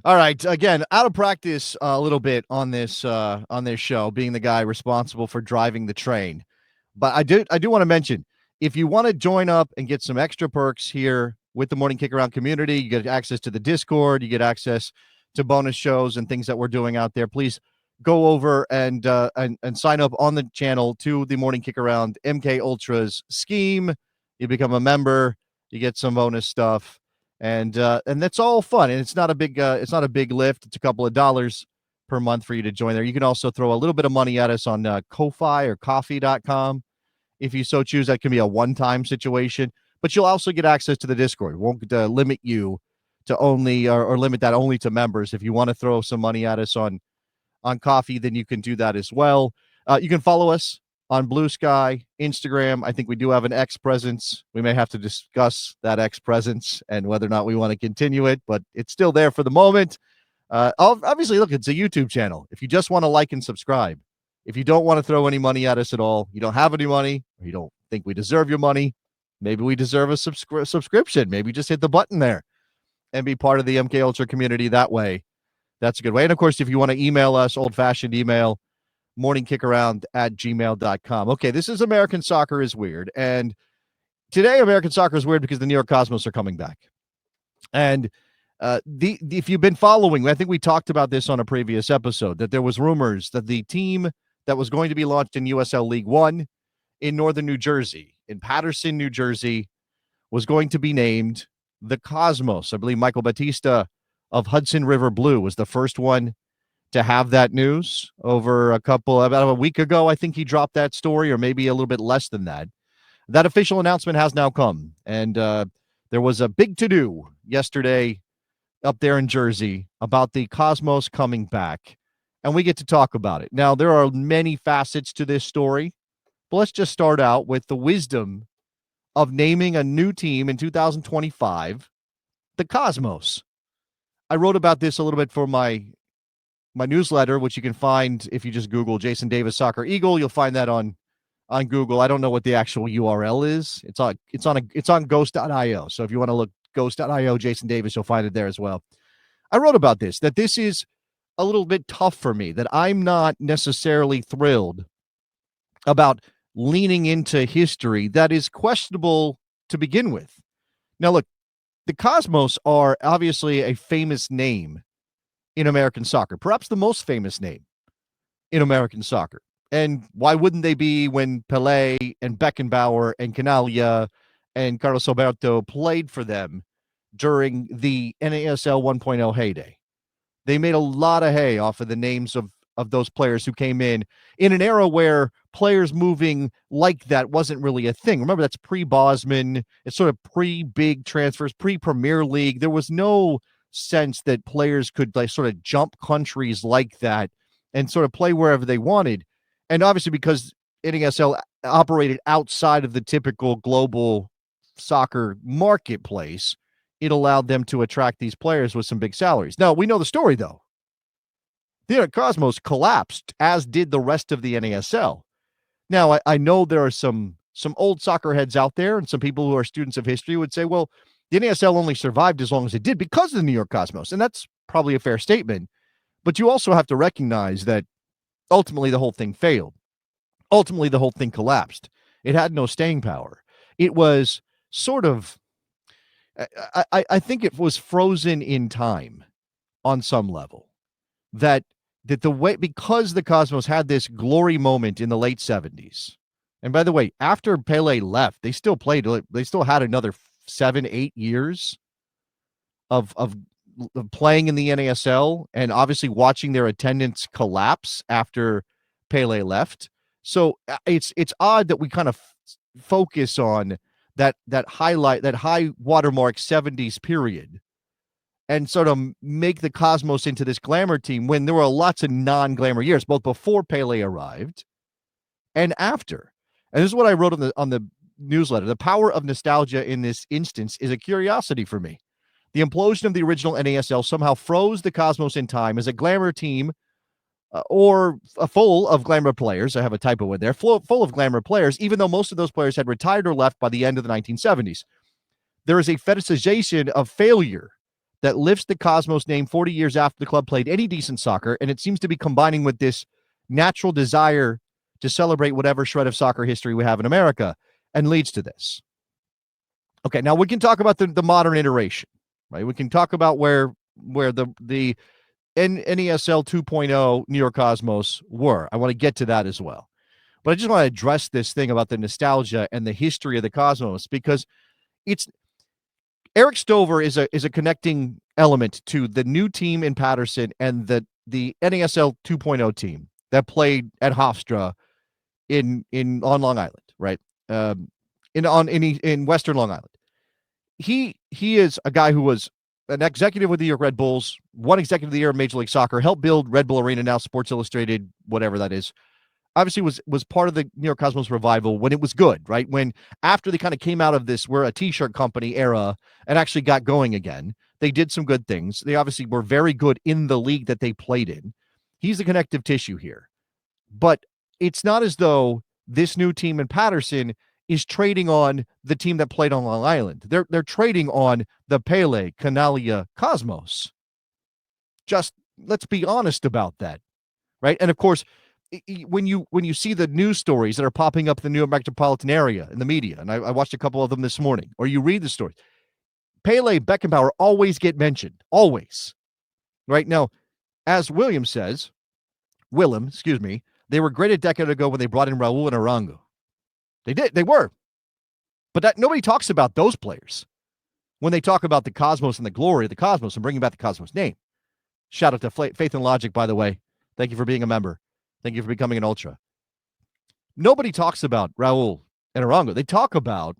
All right. Again, out of practice a little bit on this show, being the guy responsible for driving the train. But I do want to mention, if you want to join up and get some extra perks here with the Morning Kick Around community, you get access to the Discord, you get access to bonus shows and things that we're doing out there. Please go over and sign up on the channel to the Morning Kick Around MK Ultras scheme. You become a member, you get some bonus stuff, and that's all fun. And it's not a big lift. It's a couple of dollars per month for you to join there. You can also throw a little bit of money at us on Ko-Fi or Coffee.com. If you so choose, that can be a one-time situation, but you'll also get access to the Discord. It won't limit you to only or limit that only to members. If you want to throw some money at us on Coffee, then you can do that as well. You can follow us on Blue Sky, Instagram. I think we do have an X presence. We may have to discuss that X presence and whether or not we want to continue it, but it's still there for the moment. Obviously, look, it's a YouTube channel. If you just want to like and subscribe, if you don't want to throw any money at us at all, you don't have any money, or you don't think we deserve your money, maybe we deserve a subscription. Maybe just hit the button there and be part of the MK Ultra community that way. That's a good way. And, of course, if you want to email us, old-fashioned email, morningkickaround@gmail.com. Okay, this is American Soccer is Weird. And today, American Soccer is weird because the New York Cosmos are coming back. And if you've been following, I think we talked about this on a previous episode, that there was rumors that the team that was going to be launched in USL League One in northern New Jersey, in Paterson, New Jersey, was going to be named the Cosmos. I believe Michael Batista of Hudson River Blue was the first one to have that news about a week ago. I think he dropped that story, or maybe a little bit less than that. That official announcement has now come, and there was a big to-do yesterday up there in Jersey about the Cosmos coming back, and we get to talk about it. Now, there are many facets to this story, but let's just start out with the wisdom of naming a new team in 2025 the Cosmos. I wrote about this a little bit for my newsletter, which you can find if you just Google Jason Davis Soccer Eagle. You'll find that on Google. I don't know what the actual URL is. It's on ghost.io. So if you want to look ghost.io, Jason Davis, you'll find it there as well. I wrote about this, that this is a little bit tough for me, that I'm not necessarily thrilled about leaning into history that is questionable to begin with. Now, look, the Cosmos are obviously a famous name in American soccer, perhaps the most famous name in American soccer. And why wouldn't they be when Pelé and Beckenbauer and Canaglia and Carlos Alberto played for them during the NASL 1.0 heyday? They made a lot of hay off of the names of those players who came in an era where players moving like that wasn't really a thing. Remember, that's pre-Bosman. It's sort of pre-big transfers, pre-Premier League. There was no sense that players could sort of jump countries like that and sort of play wherever they wanted. And obviously, because NASL operated outside of the typical global soccer marketplace, it allowed them to attract these players with some big salaries. Now, we know the story, though. The Cosmos collapsed, as did the rest of the NASL. Now, I know there are some old soccer heads out there, and some people who are students of history would say, well, the NASL only survived as long as it did because of the New York Cosmos, and that's probably a fair statement. But you also have to recognize that ultimately the whole thing failed. Ultimately, the whole thing collapsed. It had no staying power. It was sort of, I think it was frozen in time on some level. That the way, because the Cosmos had this glory moment in the late 70s. And by the way, after Pelé left, they still played. They still had another 7-8 years of playing in the NASL, and obviously watching their attendance collapse after Pelé left. So it's odd that we kind of focus on that high watermark 70s period and sort of make the Cosmos into this glamour team when there were lots of non-glamour years, both before Pelé arrived and after. And this is what I wrote on the newsletter. The power of nostalgia in this instance is a curiosity for me. The implosion of the original NASL somehow froze the Cosmos in time as a glamour team, or full of glamour players. I have a typo in there. Full of glamour players, even though most of those players had retired or left by the end of the 1970s. There is a fetishization of failure that lifts the Cosmos name 40 years after the club played any decent soccer, and it seems to be combining with this natural desire to celebrate whatever shred of soccer history we have in America, and leads to this. Okay, now we can talk about the modern iteration, right? We can talk about where the NESL 2.0 New York Cosmos were. I want to get to that as well. But I just want to address this thing about the nostalgia and the history of the Cosmos, because it's Eric Stover is a connecting element to the new team in Paterson and the NASL 2.0 team that played at Hofstra on Long Island, right? In Western Long Island. He is a guy who was an executive with the New York Red Bulls, one executive of the year in Major League Soccer, helped build Red Bull Arena, now Sports Illustrated, whatever that is. Obviously was part of the New York Cosmos revival when it was good, right? When after they kind of came out of this, we're a t-shirt company era and actually got going again, they did some good things. They obviously were very good in the league that they played in. He's the connective tissue here. But it's not as though this new team in Paterson is trading on the team that played on Long Island. They're trading on the Pele Canalia Cosmos. Just let's be honest about that, right? And of course, when you see the news stories that are popping up in the New York metropolitan area in the media, and I watched a couple of them this morning, or you read the stories, Pelé, Beckenbauer always get mentioned, always. Right now, as Willem, excuse me, they were great a decade ago when they brought in Raul and Arango. They were. But that nobody talks about those players when they talk about the Cosmos and the glory of the Cosmos and bringing back the Cosmos name. Shout out to Faith and Logic, by the way. Thank you for being a member. Thank you for becoming an ultra. Nobody talks about Raul and Arango. They talk about,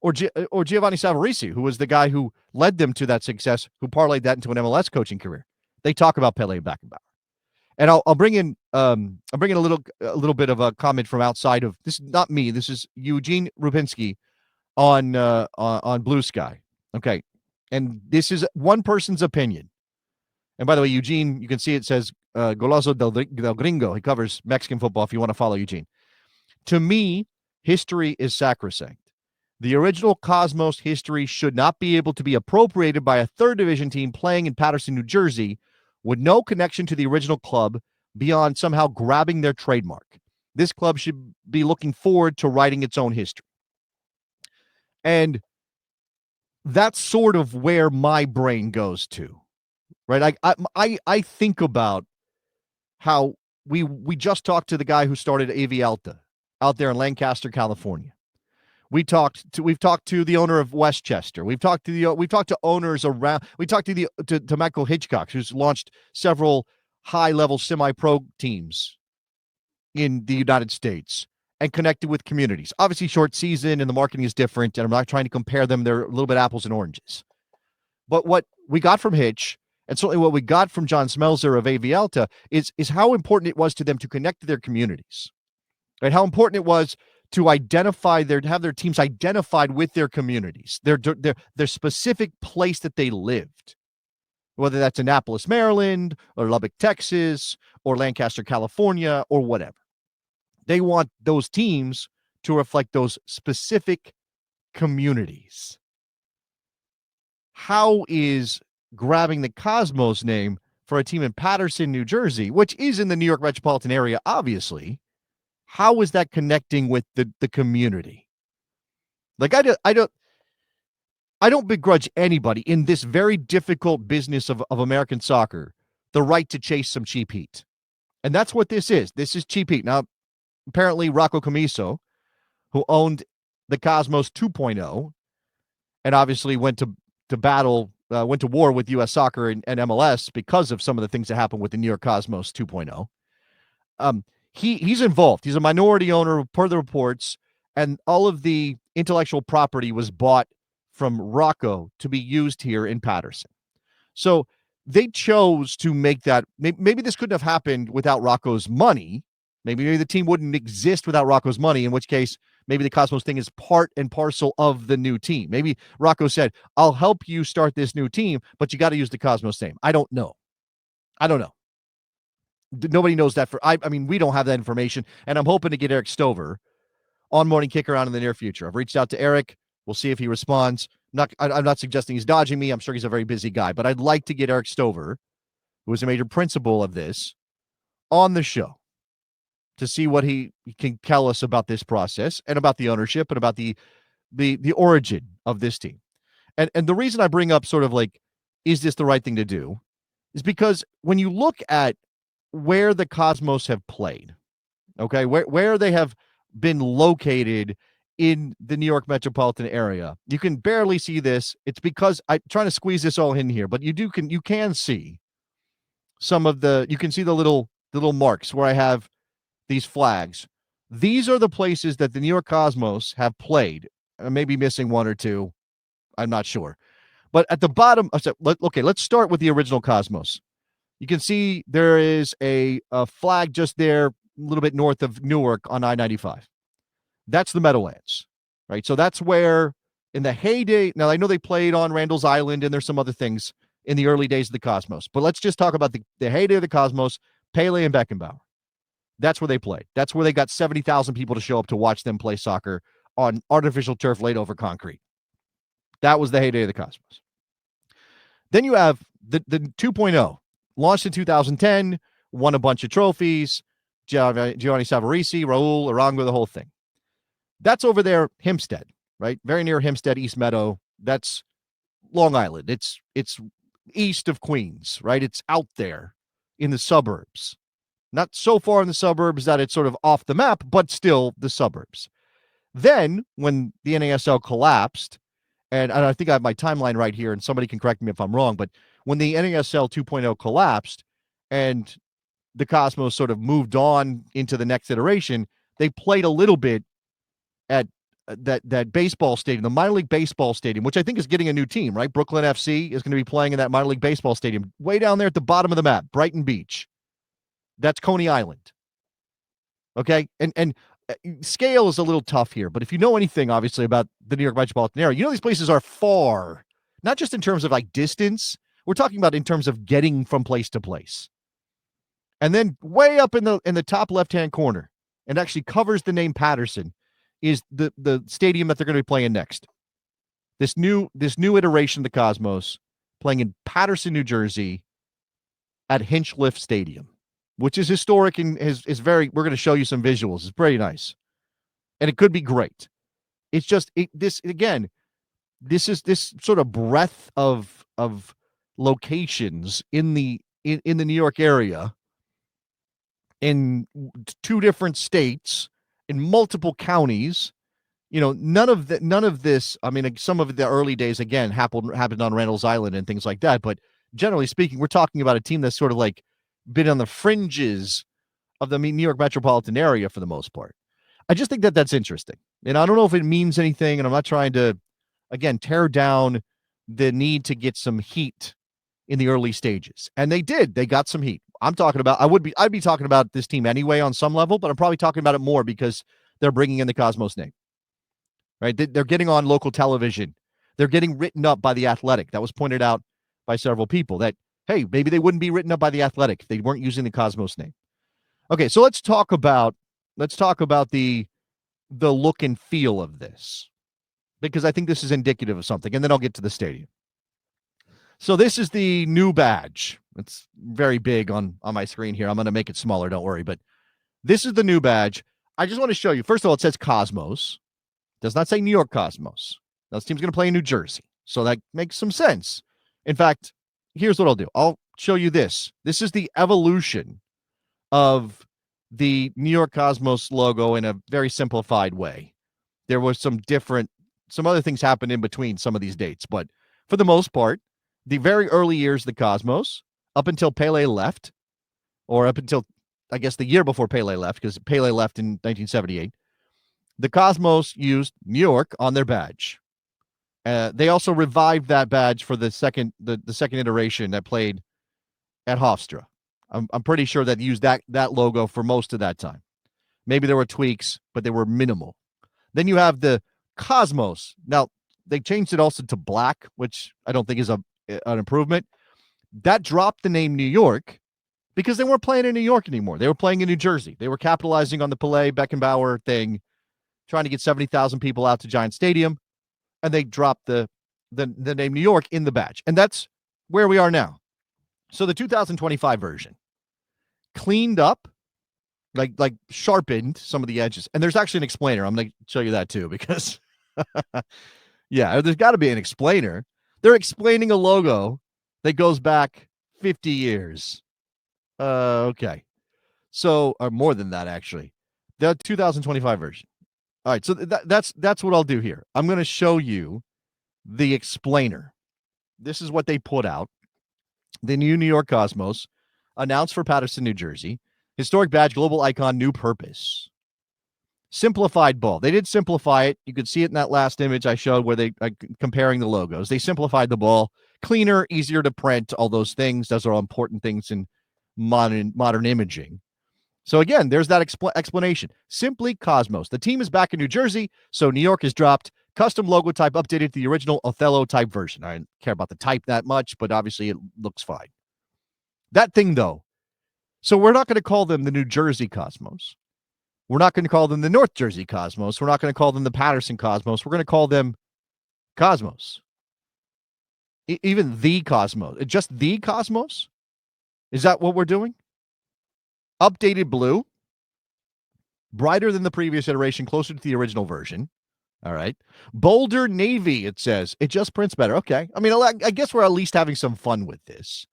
or Giovanni Savarese, who was the guy who led them to that success, who parlayed that into an MLS coaching career. They talk about Pelé and Beckenbauer. And I'll bring in a little bit of a comment from outside of this. Is not me. This is Eugene Rubinski on Blue Sky. Okay, and this is one person's opinion. And by the way, Eugene, you can see it says Golazo del Gringo. He covers Mexican football if you want to follow Eugene. To me, history is sacrosanct. The original Cosmos history should not be able to be appropriated by a third division team playing in Paterson, New Jersey, with no connection to the original club beyond somehow grabbing their trademark. This club should be looking forward to writing its own history. And that's sort of where my brain goes to. Right, I think about how we just talked to the guy who started AV Alta out there in Lancaster, California. We've talked to the owner of Westchester. We've talked to owners around. We talked to Michael Hitchcock, who's launched several high-level semi-pro teams in the United States and connected with communities. Obviously, short season and the marketing is different, and I'm not trying to compare them. They're a little bit apples and oranges. But what we got from Hitch, and certainly what we got from John Smelzer of AV Alta, is how important it was to them to connect to their communities, right? How important it was to identify have their teams identified with their communities, their specific place that they lived, whether that's Annapolis, Maryland, or Lubbock, Texas, or Lancaster, California, or whatever. They want those teams to reflect those specific communities. How is grabbing the Cosmos name for a team in Paterson, New Jersey, which is in the New York metropolitan area, obviously, how is that connecting with the community? Like, I don't begrudge anybody in this very difficult business of American soccer the right to chase some cheap heat. And that's what this is. This is cheap heat. Now, apparently Rocco Commisso, who owned the Cosmos 2.0 and obviously went to war with U.S. Soccer and MLS because of some of the things that happened with the New York Cosmos 2.0. He's involved. He's a minority owner per the reports, and all of the intellectual property was bought from Rocco to be used here in Paterson. So they chose to make that. Maybe this couldn't have happened without Rocco's money. Maybe the team wouldn't exist without Rocco's money, in which case maybe the Cosmos thing is part and parcel of the new team. Maybe Rocco said, I'll help you start this new team, but you got to use the Cosmos name. I don't know. Nobody knows that. I mean, we don't have that information, and I'm hoping to get Eric Stover on Morning Kick around in the near future. I've reached out to Eric. We'll see if he responds. I'm not suggesting he's dodging me. I'm sure he's a very busy guy, but I'd like to get Eric Stover, who is a major principal of this, on the show to see what he can tell us about this process and about the ownership and about the origin of this team. And the reason I bring up sort of like, is this the right thing to do, is because when you look at where the Cosmos have played, okay, where they have been located in the New York metropolitan area, you can barely see this. It's because I'm trying to squeeze this all in here, but you can see some of you can see the little marks where I have these flags. These are the places that the New York Cosmos have played. I may be missing one or two. I'm not sure. But at the bottom, okay, let's start with the original Cosmos. You can see there is a flag just there, a little bit north of Newark on I-95. That's the Meadowlands, right? So that's where, in the heyday, now I know they played on Randall's Island and there's some other things in the early days of the Cosmos, but let's just talk about the heyday of the Cosmos, Pelé and Beckenbauer. That's where they played. That's where they got 70,000 people to show up to watch them play soccer on artificial turf laid over concrete. That was the heyday of the Cosmos. Then you have the 2.0, launched in 2010, won a bunch of trophies, Giovanni Savarese, Raul, Arango, the whole thing. That's over there, Hempstead, right? Very near Hempstead, East Meadow. That's Long Island. It's east of Queens, right? It's out there in the suburbs. Not so far in the suburbs that it's sort of off the map, but still the suburbs. Then, when the NASL collapsed, and I think I have my timeline right here, and somebody can correct me if I'm wrong, but when the NASL 2.0 collapsed and the Cosmos sort of moved on into the next iteration, they played a little bit at that baseball stadium, the minor league baseball stadium, which I think is getting a new team, right? Brooklyn FC is going to be playing in that minor league baseball stadium, way down there at the bottom of the map, Brighton Beach. That's Coney Island. Okay? And scale is a little tough here, but if you know anything, obviously, about the New York metropolitan area, you know these places are far, not just in terms of like distance. We're talking about in terms of getting from place to place. And then way up in the top left-hand corner, and actually covers the name Paterson, is the stadium that they're going to be playing next. This new iteration of the Cosmos playing in Paterson, New Jersey at Hinchliffe Stadium, which is historic and is very, we're going to show you some visuals. It's pretty nice. And it could be great. It's just, this is this sort of breadth of locations in the New York area, in two different states, in multiple counties. You know, none of this, I mean, some of the early days, again, happened on Randall's Island and things like that. But generally speaking, we're talking about a team that's sort of like been on the fringes of the New York metropolitan area for the most part. I just think that that's interesting. And I don't know if it means anything, and I'm not trying to, again, tear down the need to get some heat in the early stages. And they did. They got some heat. I'm talking about, I'd be talking about this team anyway on some level, but I'm probably talking about it more because they're bringing in the Cosmos name. Right? They're getting on local television. They're getting written up by The Athletic. That was pointed out by several people that, hey, maybe they wouldn't be written up by The Athletic if they weren't using the Cosmos name. Okay, so let's talk about the look and feel of this, because I think this is indicative of something, and then I'll get to the stadium. So this is the new badge. It's very big on my screen here. I'm going to make it smaller, don't worry, but this is the new badge. I just want to show you. First of all, it says Cosmos. Does not say New York Cosmos. Now, this team's going to play in New Jersey, so that makes some sense. In fact, here's what I'll do. I'll show you this. This is the evolution of the New York Cosmos logo in a very simplified way. There was some other things happened in between some of these dates, but for the most part, the very early years of the Cosmos, up until Pelé left, or up until, I guess, the year before Pelé left, because Pelé left in 1978, the Cosmos used New York on their badge. They also revived that badge for the second iteration that played at Hofstra. I'm pretty sure that used that logo for most of that time. Maybe there were tweaks, but they were minimal. Then you have the Cosmos. Now, they changed it also to black, which I don't think is an improvement. That dropped the name New York because they weren't playing in New York anymore. They were playing in New Jersey. They were capitalizing on the Pelé Beckenbauer thing, trying to get 70,000 people out to Giant Stadium, and they dropped the the name New York in the badge. And that's where we are now. So the 2025 version cleaned up, like sharpened some of the edges. And there's actually an explainer. I'm going to show you that too, because yeah, there's got to be an explainer. They're explaining a logo that goes back 50 years. Okay. So, or more than that, actually. The 2025 version. All right, so that's what I'll do here. I'm going to show you the explainer. This is what they put out. The new New York Cosmos, announced for Paterson, New Jersey. Historic badge, global icon, new purpose. Simplified ball. They did simplify it. You could see it in that last image I showed where they comparing the logos. They simplified the ball. Cleaner, easier to print, all those things. Those are all important things in modern imaging. So again, there's that explanation. Simply Cosmos. The team is back in New Jersey, so New York has dropped. Custom logo type updated to the original Othello type version. I don't care about the type that much, but obviously it looks fine. That thing, though. So we're not going to call them the New Jersey Cosmos. We're not going to call them the North Jersey Cosmos. We're not going to call them the Paterson Cosmos. We're going to call them Cosmos. Even the Cosmos. Just the Cosmos? Is that what we're doing? Updated blue. Brighter than the previous iteration, closer to the original version. All right. Bolder navy, it says. It just prints better. Okay. I mean, I guess we're at least having some fun with this.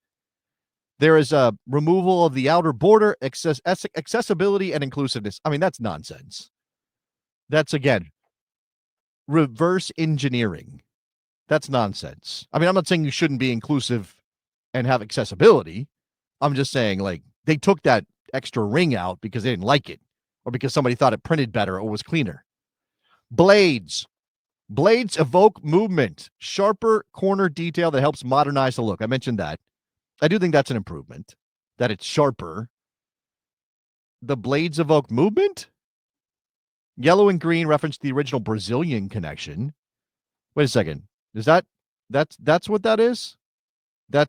There is a removal of the outer border, accessibility, and inclusiveness. I mean, that's nonsense. That's, again, reverse engineering. That's nonsense. I mean, I'm not saying you shouldn't be inclusive and have accessibility. I'm just saying, like, they took that extra ring out because they didn't like it or because somebody thought it printed better or was cleaner. Blades. Blades evoke movement. Sharper corner detail that helps modernize the look. I mentioned that. I do think that's an improvement, that it's sharper. The blades evoke movement? Yellow and green reference the original Brazilian connection. Wait a second. Is that's what that is? There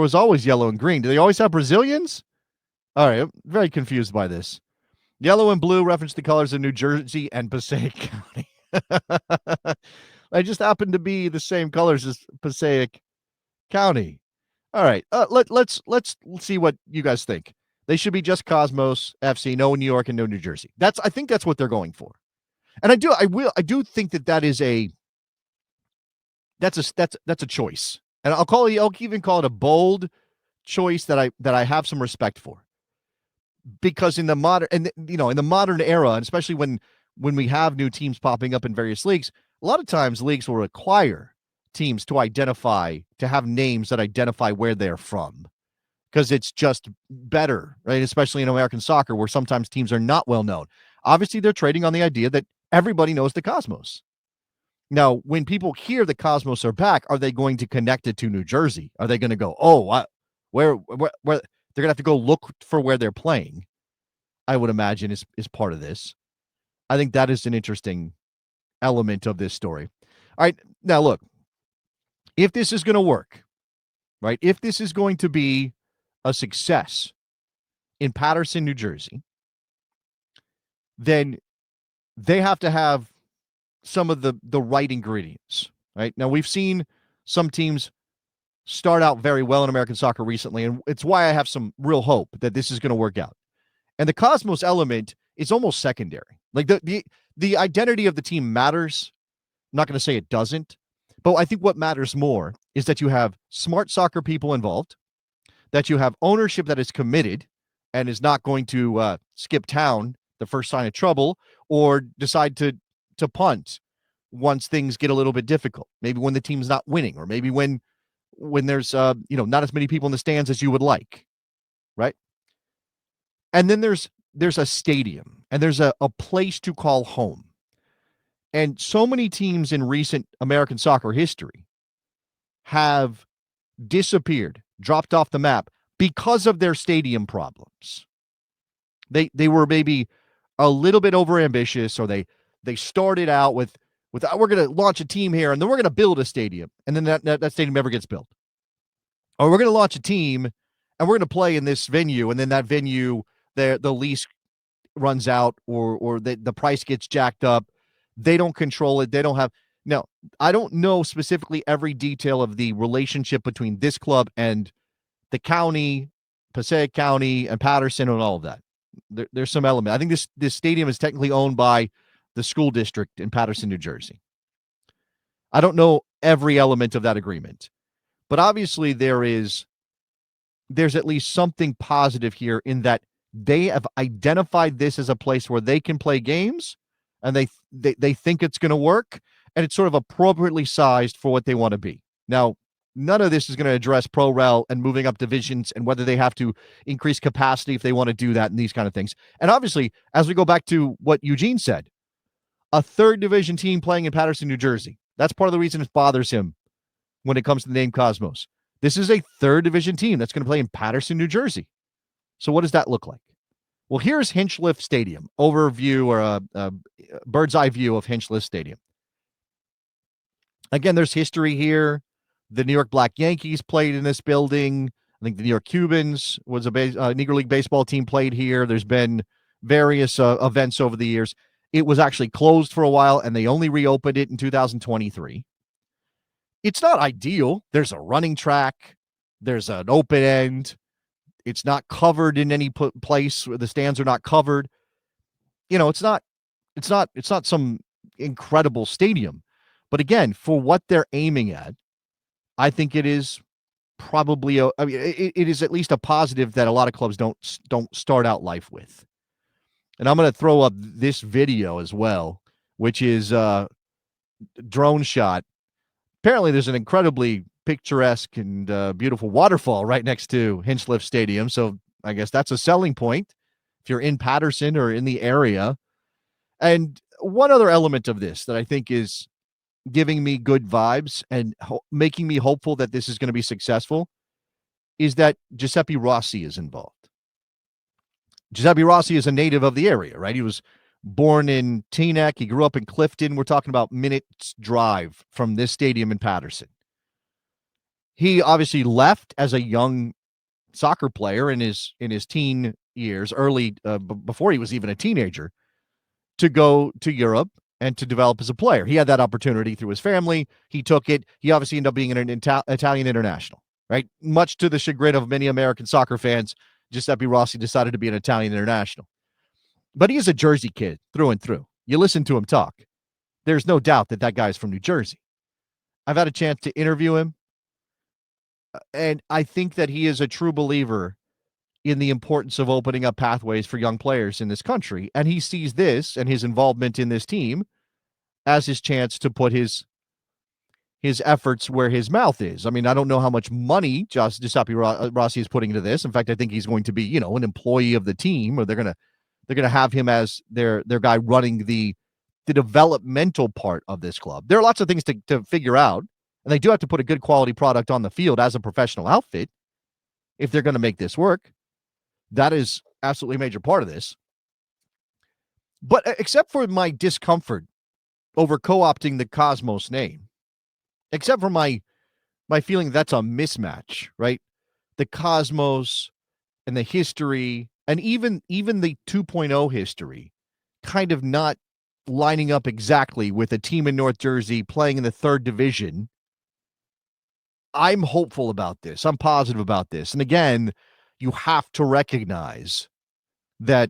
was always yellow and green. Do they always have Brazilians? All right, I'm very confused by this. Yellow and blue reference the colors of New Jersey and Passaic County. They just happen to be the same colors as Passaic County. All right, let's see what you guys think. They should be just Cosmos FC, no New York and no New Jersey. I think that's what they're going for, and I do think that is that's a choice, and I'll even call it a bold choice that I have some respect for. Because in the modern era, and especially when we have new teams popping up in various leagues, a lot of times leagues will require teams to have names that identify where they're from, because it's just better, right? Especially in American soccer, where sometimes teams are not well known. Obviously, they're trading on the idea that everybody knows the Cosmos. Now, when people hear the Cosmos are back, are they going to connect it to New Jersey? Are they going to go, oh, where they're going to have to go look for where they're playing, I would imagine, is part of this. I think that is an interesting element of this story. All right. Now, look, if this is going to work, right, if this is going to be a success in Paterson, New Jersey, then they have to have some of the right ingredients, right? Now, we've seen some teams start out very well in American soccer recently, and it's why I have some real hope that this is going to work out. And the Cosmos element is almost secondary. Like the identity of the team matters. I'm not going to say it doesn't, but I think what matters more is that you have smart soccer people involved, that you have ownership that is committed and is not going to skip town the first sign of trouble or decide to punt once things get a little bit difficult. Maybe when the team's not winning, or maybe when there's not as many people in the stands as you would like, right? And then there's a stadium, and there's a place to call home. And so many teams in recent American soccer history have disappeared, dropped off the map because of their stadium problems. They were maybe a little bit overambitious, or they started out with we're going to launch a team here, and then we're going to build a stadium, and then that stadium never gets built. Or we're going to launch a team, and we're going to play in this venue, and then that venue, the lease runs out, or the price gets jacked up. They don't control it. They don't have Now, I don't know specifically every detail of the relationship between this club and the county, Passaic County, and Paterson, and all of that. There's some element. I think this stadium is technically owned by the school district in Paterson, New Jersey. I don't know every element of that agreement, but obviously there's at least something positive here in that they have identified this as a place where they can play games, and they think it's going to work, and it's sort of appropriately sized for what they want to be. Now, none of this is going to address pro-rel and moving up divisions and whether they have to increase capacity if they want to do that and these kind of things. And obviously, as we go back to what Eugene said, a third division team playing in Paterson, New Jersey. That's part of the reason it bothers him when it comes to the name Cosmos. This is a third division team that's going to play in Paterson, New Jersey. So what does that look like? Well, here's Hinchliffe Stadium, overview or a bird's eye view of Hinchliffe Stadium. Again, there's history here. The New York Black Yankees played in this building. I think the New York Cubans was a Negro League baseball team played here. There's been various events over the years. It was actually closed for a while, and they only reopened it in 2023. It's not ideal. There's a running track. There's an open end. It's not covered in any place. The stands are not covered. You know, it's not some incredible stadium. But again, for what they're aiming at, I think it is probably it is at least a positive that a lot of clubs don't start out life with. And I'm going to throw up this video as well, which is a drone shot. Apparently, there's an incredibly picturesque and beautiful waterfall right next to Hinchliffe Stadium. So I guess that's a selling point if you're in Paterson or in the area. And one other element of this that I think is giving me good vibes and making me hopeful that this is going to be successful is that Giuseppe Rossi is involved. Giuseppe Rossi is a native of the area, right? He was born in Teaneck. He grew up in Clifton. We're talking about minutes drive from this stadium in Paterson. He obviously left as a young soccer player in his teen years, early before he was even a teenager, to go to Europe and to develop as a player. He had that opportunity through his family. He took it. He obviously ended up being an Italian international, right? Much to the chagrin of many American soccer fans, Giuseppe Rossi decided to be an Italian international. But he is a Jersey kid through and through. You listen to him talk. There's no doubt that that guy is from New Jersey. I've had a chance to interview him, and I think that he is a true believer in the importance of opening up pathways for young players in this country. And he sees this and his involvement in this team as his chance to put his efforts where his mouth is. I mean, I don't know how much money Giuseppe Rossi is putting into this. In fact, I think he's going to be, an employee of the team, or they're going to have him as their guy running the developmental part of this club. There are lots of things to figure out, and they do have to put a good quality product on the field as a professional outfit if they're going to make this work. That is absolutely a major part of this. But except for my discomfort over co-opting the Cosmos name, except for my feeling that's a mismatch, right? The Cosmos and the history, and even the 2.0 history kind of not lining up exactly with a team in North Jersey playing in the third division. I'm hopeful about this. I'm positive about this. And again, you have to recognize that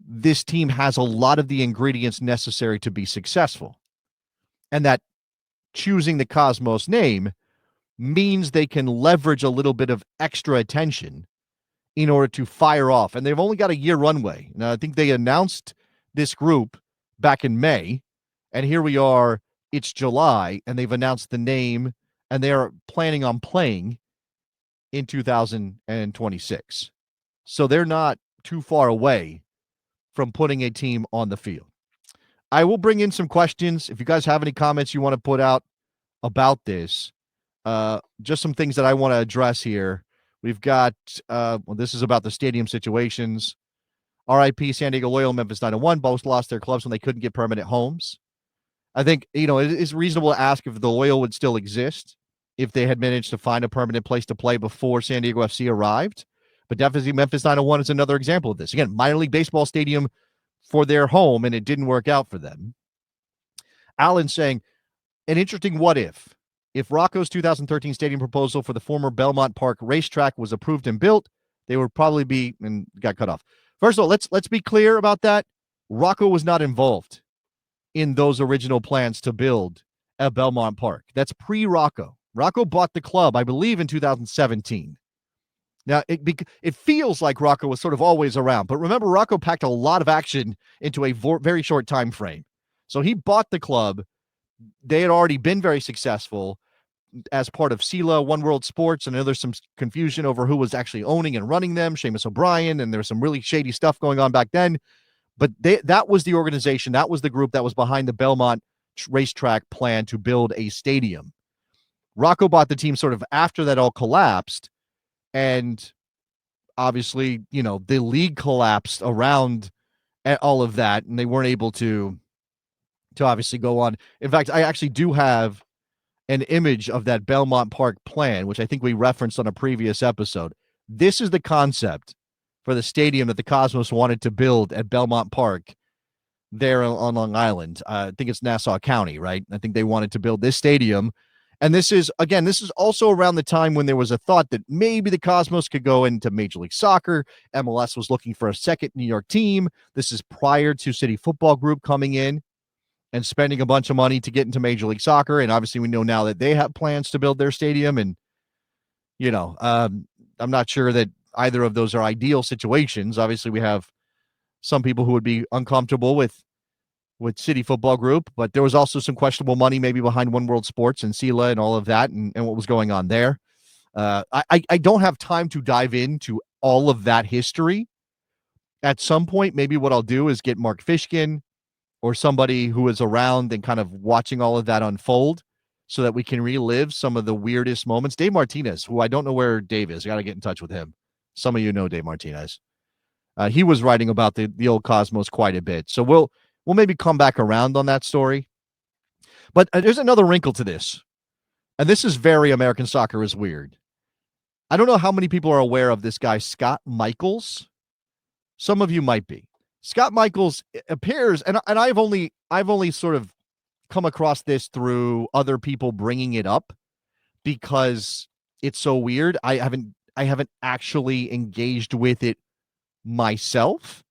this team has a lot of the ingredients necessary to be successful, and that choosing the Cosmos name means they can leverage a little bit of extra attention in order to fire off. And they've only got a year runway. Now, I think they announced this group back in May, and here we are, it's July, and they've announced the name, and they are planning on playing in 2026. So they're not too far away from putting a team on the field. I will bring in some questions. If you guys have any comments you want to put out about this, just some things that I want to address here. We've got, this is about the stadium situations. RIP San Diego Loyal, Memphis 901, both lost their clubs when they couldn't get permanent homes. I think, it is reasonable to ask if the Loyal would still exist if they had managed to find a permanent place to play before San Diego FC arrived. But definitely Memphis 901 is another example of this. Again, minor league baseball stadium for their home, and it didn't work out for them. Alan saying, an interesting what if Rocco's 2013 stadium proposal for the former Belmont Park racetrack was approved and built, they would probably be, and got cut off. First of all, let's be clear about that. Rocco was not involved in those original plans to build at Belmont Park. That's pre-Rocco. Rocco bought the club, I believe, in 2017. Now, it feels like Rocco was sort of always around, but remember, Rocco packed a lot of action into a very short time frame. So he bought the club. They had already been very successful as part of SILA, One World Sports, and I know there's some confusion over who was actually owning and running them, Seamus O'Brien, and there's some really shady stuff going on back then. But that was the organization, that was the group that was behind the Belmont racetrack plan to build a stadium. Rocco bought the team sort of after that all collapsed, and obviously, the league collapsed around all of that, and they weren't able to obviously go on. In fact, I actually do have an image of that Belmont Park plan, which I think we referenced on a previous episode. This is the concept for the stadium that the Cosmos wanted to build at Belmont Park there on Long Island. I think it's Nassau County, right? I think they wanted to build this stadium. And this is also around the time when there was a thought that maybe the Cosmos could go into Major League Soccer. MLS was looking for a second New York team. This is prior to City Football Group coming in and spending a bunch of money to get into Major League Soccer. And obviously we know now that they have plans to build their stadium. And, I'm not sure that either of those are ideal situations. Obviously we have some people who would be uncomfortable with City Football Group, but there was also some questionable money maybe behind One World Sports and SILA and all of that and what was going on there. I don't have time to dive into all of that history. At some point, maybe what I'll do is get Mark Fishkin or somebody who is around and kind of watching all of that unfold so that we can relive some of the weirdest moments. Dave Martinez, who I don't know where Dave is. I got to get in touch with him. Some of you know Dave Martinez. He was writing about the old Cosmos quite a bit. So we'll maybe come back around on that story. But there's another wrinkle to this. And this is very American Soccer is Weird. I don't know how many people are aware of this guy, Scott Michaels. Some of you might be. Scott Michaels appears, and I've only sort of come across this through other people bringing it up because it's so weird. I haven't actually engaged with it myself.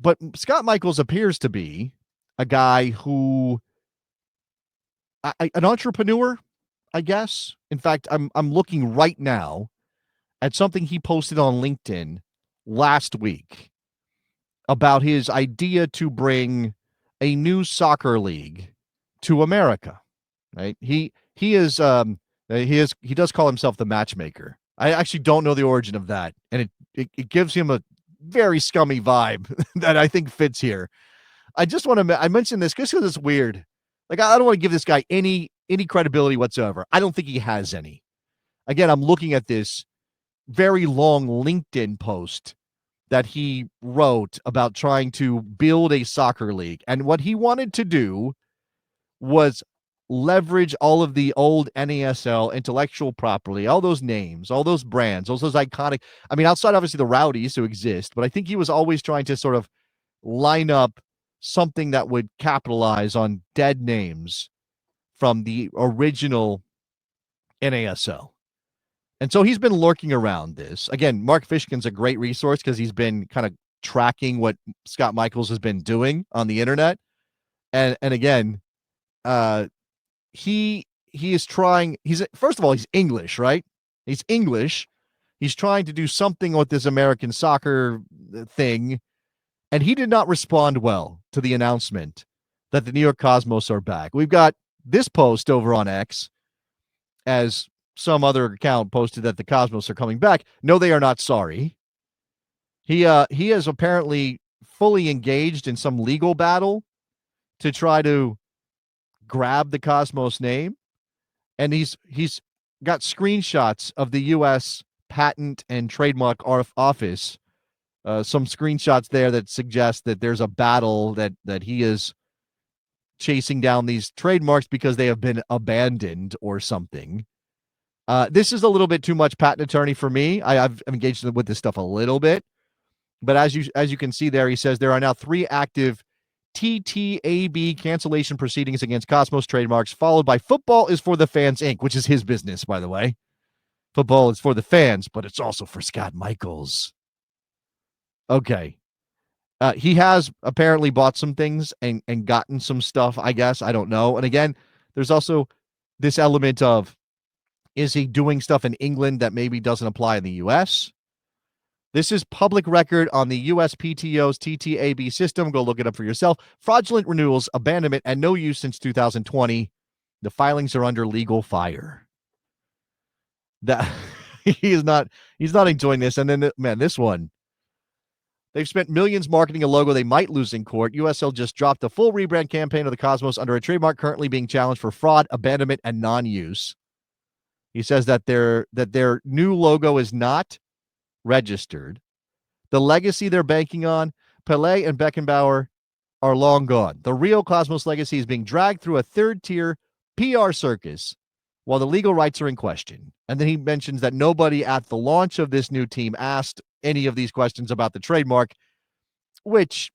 But Scott Michaels appears to be a guy who, an entrepreneur, I guess. In fact, I'm looking right now at something he posted on LinkedIn last week about his idea to bring a new soccer league to America. Right? He does call himself the matchmaker. I actually don't know the origin of that, and it gives him a very scummy vibe that I think fits here. I just want to I mentioned this because it's weird. Like, I don't want to give this guy any credibility whatsoever. I don't think he has any. Again, I'm looking at this very long LinkedIn post that he wrote about trying to build a soccer league. And what he wanted to do was leverage all of the old NASL intellectual property, all those names, all those brands, all those iconic, I mean, outside obviously the Rowdies who exist, but I think he was always trying to sort of line up something that would capitalize on dead names from the original NASL. And so he's been lurking around this. Again, Mark Fishkin's a great resource because he's been kind of tracking what Scott Michaels has been doing on the internet. And again, he is trying, first of all, he's English, right? He's English. He's trying to do something with this American soccer thing. And he did not respond well to the announcement that the New York Cosmos are back. We've got this post over on X, as some other account posted that the Cosmos are coming back. No, they are not sorry. He has apparently fully engaged in some legal battle to try to grab the Cosmos name. And he's got screenshots of the U.S. Patent and Trademark Office, some screenshots there that suggest that there's a battle that he is chasing down these trademarks because they have been abandoned or something. This is a little bit too much patent attorney for me. I've engaged with this stuff a little bit, but as you can see there, he says there are now 3 active TTAB cancellation proceedings against Cosmos Trademarks, followed by Football is for the Fans, Inc., which is his business, by the way. Football is for the fans, but it's also for Scott Michaels. Okay. He has apparently bought some things and gotten some stuff, I guess. I don't know. And again, there's also this element of, is he doing stuff in England that maybe doesn't apply in the U.S.? This is public record on the USPTO's TTAB system. Go look it up for yourself. Fraudulent renewals, abandonment, and no use since 2020. The filings are under legal fire. That he's not enjoying this. And then, man, this one. They've spent millions marketing a logo they might lose in court. USL just dropped a full rebrand campaign of the Cosmos under a trademark currently being challenged for fraud, abandonment, and non-use. He says that their new logo is not registered. The legacy they're banking on, Pelé and Beckenbauer, are long gone. The real Cosmos legacy is being dragged through a third-tier PR circus while the legal rights are in question. And then he mentions that nobody at the launch of this new team asked any of these questions about the trademark, which,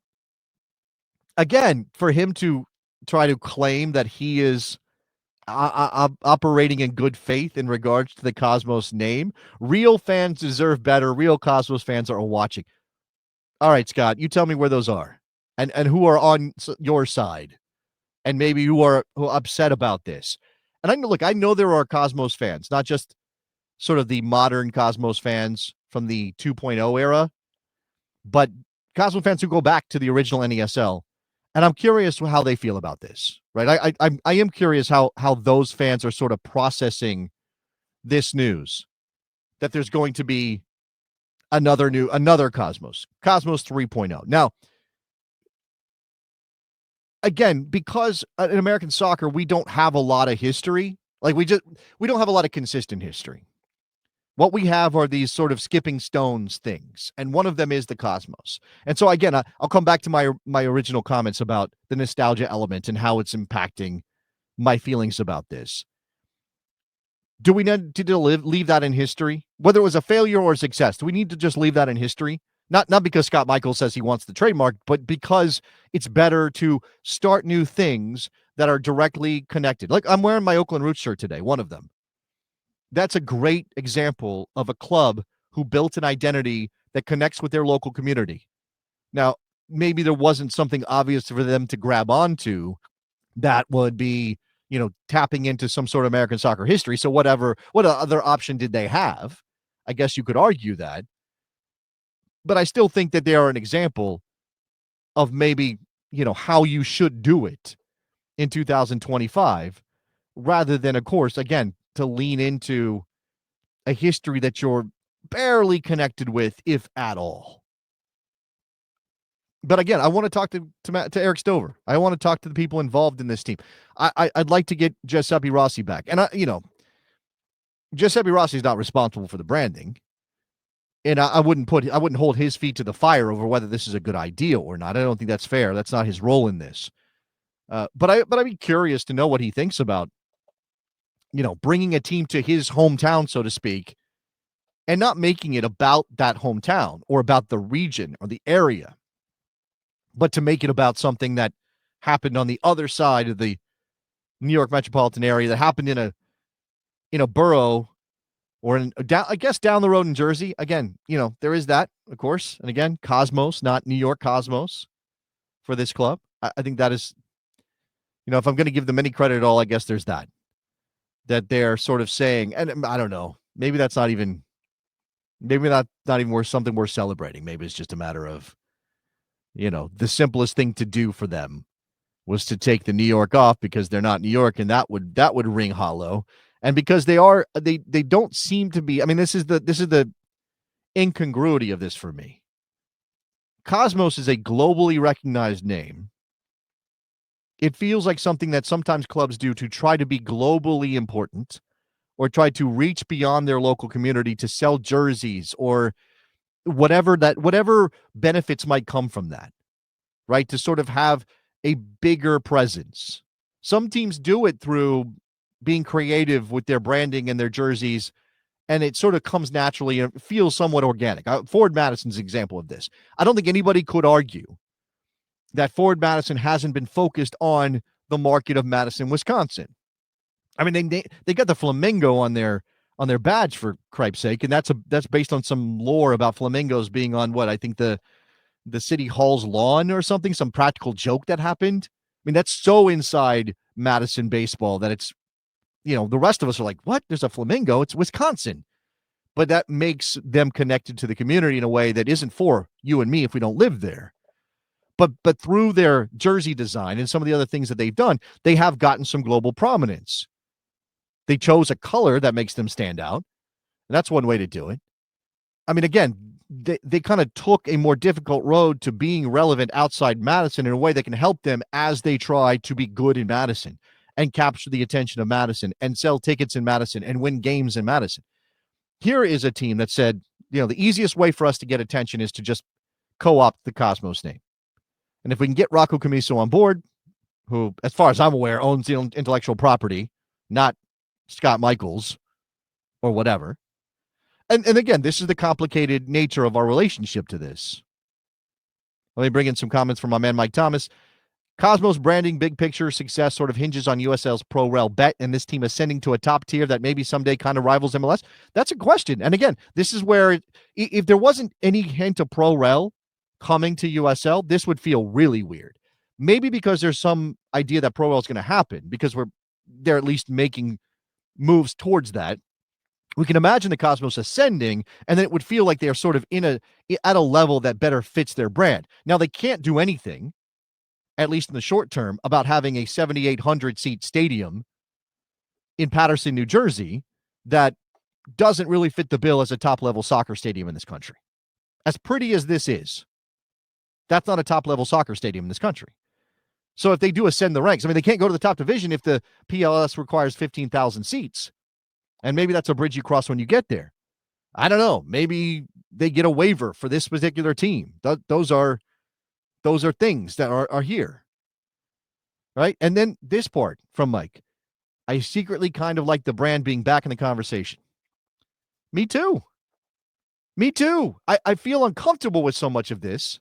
again, for him to try to claim that he is operating in good faith in regards to the Cosmos name, real fans deserve better. Real Cosmos fans are watching. All right, Scott, you tell me where those are and who are on your side and maybe who are upset about this. And I know there are Cosmos fans, not just sort of the modern Cosmos fans from the 2.0 era, but Cosmos fans who go back to the original NESL. And I'm curious how they feel about this, right? I am curious how those fans are sort of processing this news, that there's going to be another Cosmos 3.0. Now, again, because in American soccer, we don't have a lot of history. Like we don't have a lot of consistent history. What we have are these sort of skipping stones things, and one of them is the Cosmos. And so, again, I'll come back to my original comments about the nostalgia element and how it's impacting my feelings about this. Do we need to leave that in history? Whether it was a failure or a success, do we need to just leave that in history? Not because Scott Michaels says he wants the trademark, but because it's better to start new things that are directly connected. Like I'm wearing my Oakland Roots shirt today, one of them. That's a great example of a club who built an identity that connects with their local community. Now, maybe there wasn't something obvious for them to grab onto that would be, tapping into some sort of American soccer history. So what other option did they have? I guess you could argue that. But I still think that they are an example of maybe, how you should do it in 2025, rather than, of course, again, to lean into a history that you're barely connected with, if at all. But again, I want to talk to Eric Stover. I want to talk to the people involved in this team. I'd like to get Giuseppe Rossi back. And Giuseppe Rossi is not responsible for the branding. And I wouldn't hold his feet to the fire over whether this is a good idea or not. I don't think that's fair. That's not his role in this. But I'd be curious to know what he thinks about, bringing a team to his hometown, so to speak, and not making it about that hometown or about the region or the area, but to make it about something that happened on the other side of the New York metropolitan area, that happened in a borough or I guess down the road in Jersey. Again, there is that, of course. And again, Cosmos, not New York Cosmos for this club. I think that is, if I'm going to give them any credit at all, I guess there's that they're sort of saying, and I don't know, maybe that's not even worth something worth celebrating. Maybe it's just a matter of, the simplest thing to do for them was to take the New York off because they're not New York, and that would ring hollow. And because they don't seem to be. I mean, this is the incongruity of this for me. Cosmos is a globally recognized name. It feels like something that sometimes clubs do to try to be globally important or try to reach beyond their local community to sell jerseys or whatever benefits might come from that, right? To sort of have a bigger presence. Some teams do it through being creative with their branding and their jerseys, and it sort of comes naturally and feels somewhat organic. Ford Madison's an example of this. I don't think anybody could argue that Forward Madison hasn't been focused on the market of Madison, Wisconsin. I mean, they got the flamingo on their badge, for cripe's sake, and that's based on some lore about flamingos being on what I think the city hall's lawn or something, some practical joke that happened. I mean, that's so inside Madison baseball that it's, the rest of us are like, what? There's a flamingo. It's Wisconsin. But that makes them connected to the community in a way that isn't for you and me if we don't live there. But through their jersey design and some of the other things that they've done, they have gotten some global prominence. They chose a color that makes them stand out. And that's one way to do it. I mean, again, they kind of took a more difficult road to being relevant outside Madison in a way that can help them as they try to be good in Madison and capture the attention of Madison and sell tickets in Madison and win games in Madison. Here is a team that said, the easiest way for us to get attention is to just co-opt the Cosmos name. And if we can get Rocco Camiso on board, who, as far as I'm aware, owns the intellectual property, not Scott Michaels or whatever. And again, this is the complicated nature of our relationship to this. Let me bring in some comments from my man Mike Thomas. Cosmos branding, big picture success sort of hinges on USL's pro-rel bet and this team ascending to a top tier that maybe someday kind of rivals MLS. That's a question. And again, this is where if there wasn't any hint of pro-rel coming to USL, this would feel really weird. Maybe because there's some idea that pro-rel is going to happen because they're at least making moves towards that. We can imagine the Cosmos ascending, and then it would feel like they're sort of at a level that better fits their brand. Now, they can't do anything, at least in the short term, about having a 7,800-seat stadium in Paterson, New Jersey, that doesn't really fit the bill as a top-level soccer stadium in this country. As pretty as this is, that's not a top-level soccer stadium in this country. So if they do ascend the ranks, I mean, they can't go to the top division if the PLS requires 15,000 seats. And maybe that's a bridge you cross when you get there. I don't know. Maybe they get a waiver for this particular team. Those are things that are here. Right? And then this part from Mike. I secretly kind of like the brand being back in the conversation. Me too. I feel uncomfortable with so much of this.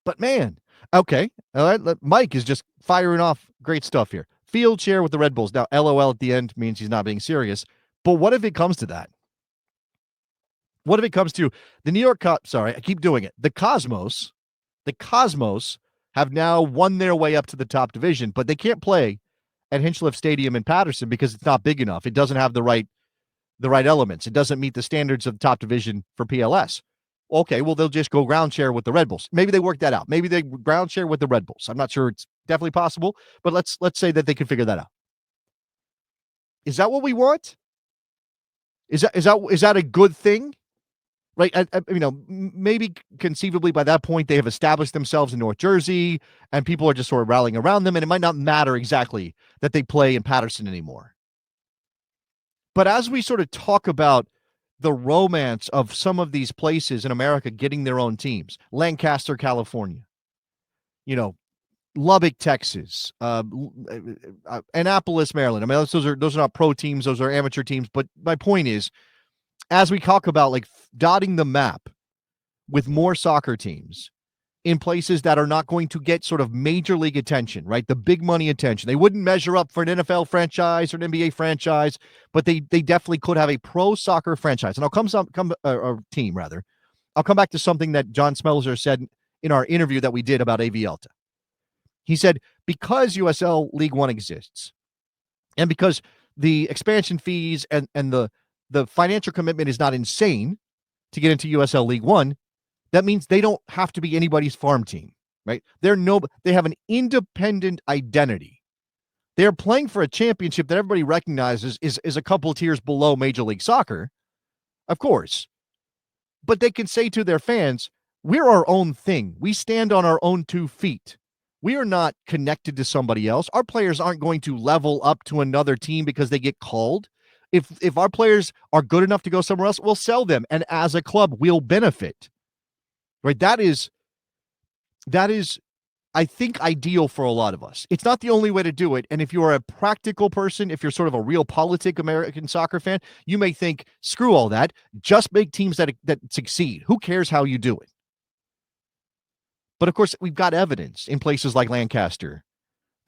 But man, okay. All right. Mike is just firing off great stuff here. Field chair with the Red Bulls. Now, LOL at the end means he's not being serious. But what if it comes to that? What if it comes to the New York sorry, I keep doing it. The Cosmos have now won their way up to the top division, but they can't play at Hinchliffe Stadium in Paterson because it's not big enough. It doesn't have the right elements. It doesn't meet the standards of top division for PLS. Okay, well, they'll just go ground share with the Red Bulls. Maybe they work that out. Maybe they ground share with the Red Bulls. I'm not sure. It's definitely possible, but let's say that they can figure that out. Is that what we want? Is that a good thing? Right? Maybe conceivably by that point they have established themselves in North Jersey and people are just sort of rallying around them, and it might not matter exactly that they play in Paterson anymore. But as we sort of talk about the romance of some of these places in America getting their own teams, Lancaster, California, Lubbock, Texas, Annapolis, Maryland. I mean, those are not pro teams; those are amateur teams. But my point is, as we talk about like dotting the map with more soccer teams in places that are not going to get sort of major league attention, right? The big money attention. They wouldn't measure up for an NFL franchise or an NBA franchise, but they definitely could have a pro soccer franchise. And team rather. I'll come back to something that John Smelzer said in our interview that we did about AV Alta. He said, because USL League One exists, and because the expansion fees and the financial commitment is not insane to get into USL League One, that means they don't have to be anybody's farm team, right? They have an independent identity. They're playing for a championship that everybody recognizes is a couple tiers below Major League Soccer, of course. But they can say to their fans, we're our own thing. We stand on our own 2 feet. We are not connected to somebody else. Our players aren't going to level up to another team because they get called. If our players are good enough to go somewhere else, we'll sell them. And as a club, we'll benefit. Right? That is, I think, ideal for a lot of us. It's not the only way to do it. And if you are a practical person, if you're sort of a realpolitik American soccer fan, you may think, screw all that. Just make teams that succeed. Who cares how you do it? But of course, we've got evidence in places like Lancaster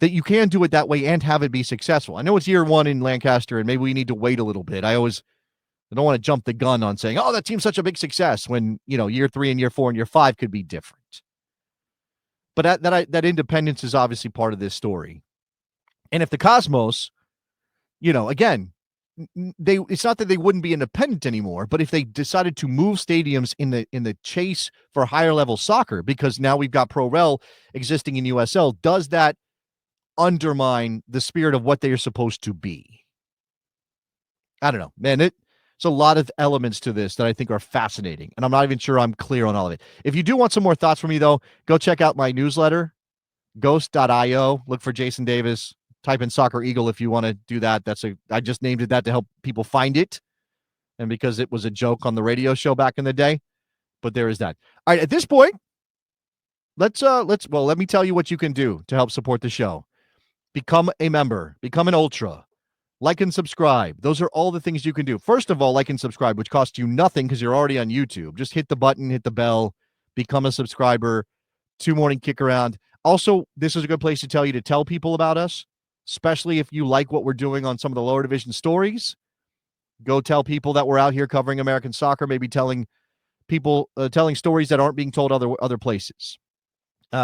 that you can do it that way and have it be successful. I know it's year one in Lancaster, and maybe we need to wait a little bit. I don't want to jump the gun on saying, oh, that team's such a big success when, year 3 and year 4 and year 5 could be different. But that independence is obviously part of this story. And if the Cosmos, again, it's not that they wouldn't be independent anymore, but if they decided to move stadiums in the chase for higher level soccer, because now we've got pro-rel existing in USL, does that undermine the spirit of what they are supposed to be? I don't know, man. It's a lot of elements to this that I think are fascinating, and I'm not even sure I'm clear on all of it. If you do want some more thoughts from me, though, go check out my newsletter, ghost.io. Look for Jason Davis. Type in Soccer Eagle if you want to do that. I just named it that to help people find it, and because it was a joke on the radio show back in the day. But there is that. All right, at this point, let me tell you what you can do to help support the show. Become a member, become an ultra, like and subscribe. Those are all the things you can do. First of all, like and subscribe, which costs you nothing because you're already on YouTube. Just hit the button, hit the bell, become a subscriber to Morning Kick Around. Also, this is a good place to tell you to tell people about us, especially if you like what we're doing on some of the lower division stories. Go tell people that we're out here covering American soccer, maybe telling people, telling stories that aren't being told other places.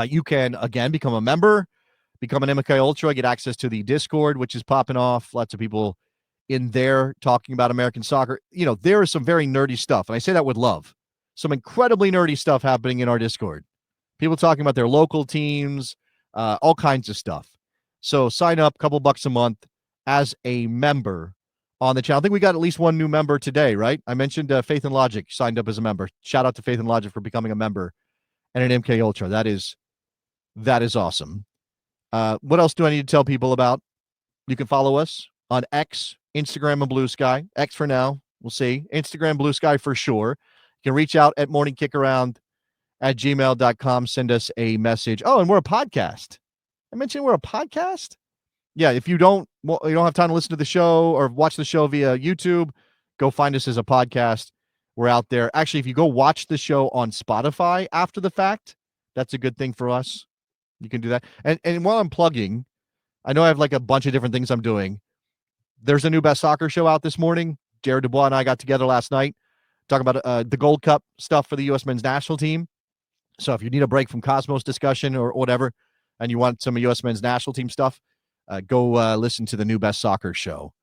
You can, again, become a member. Become an MK Ultra, get access to the Discord, which is popping off. Lots of people in there talking about American soccer. There is some very nerdy stuff, and I say that with love. Some incredibly nerdy stuff happening in our Discord. People talking about their local teams, all kinds of stuff. So sign up, couple bucks a month as a member on the channel. I think we got at least one new member today, right? I mentioned Faith and Logic signed up as a member. Shout out to Faith and Logic for becoming a member and an MK Ultra. That is awesome. What else do I need to tell people about? You can follow us on X, Instagram, and Blue Sky. X for now. We'll see. Instagram, Blue Sky for sure. You can reach out at morningkickaround@gmail.com. Send us a message. Oh, and we're a podcast. I mentioned we're a podcast? Yeah, if you don't have time to listen to the show or watch the show via YouTube, go find us as a podcast. We're out there. Actually, if you go watch the show on Spotify after the fact, that's a good thing for us. You can do that. And while I'm plugging, I know I have like a bunch of different things I'm doing. There's a new Best Soccer show out this morning. Jared Dubois and I got together last night talking about the Gold Cup stuff for the U.S. men's national team. So if you need a break from Cosmos discussion or whatever, and you want some U.S. men's national team stuff, go listen to the new Best Soccer show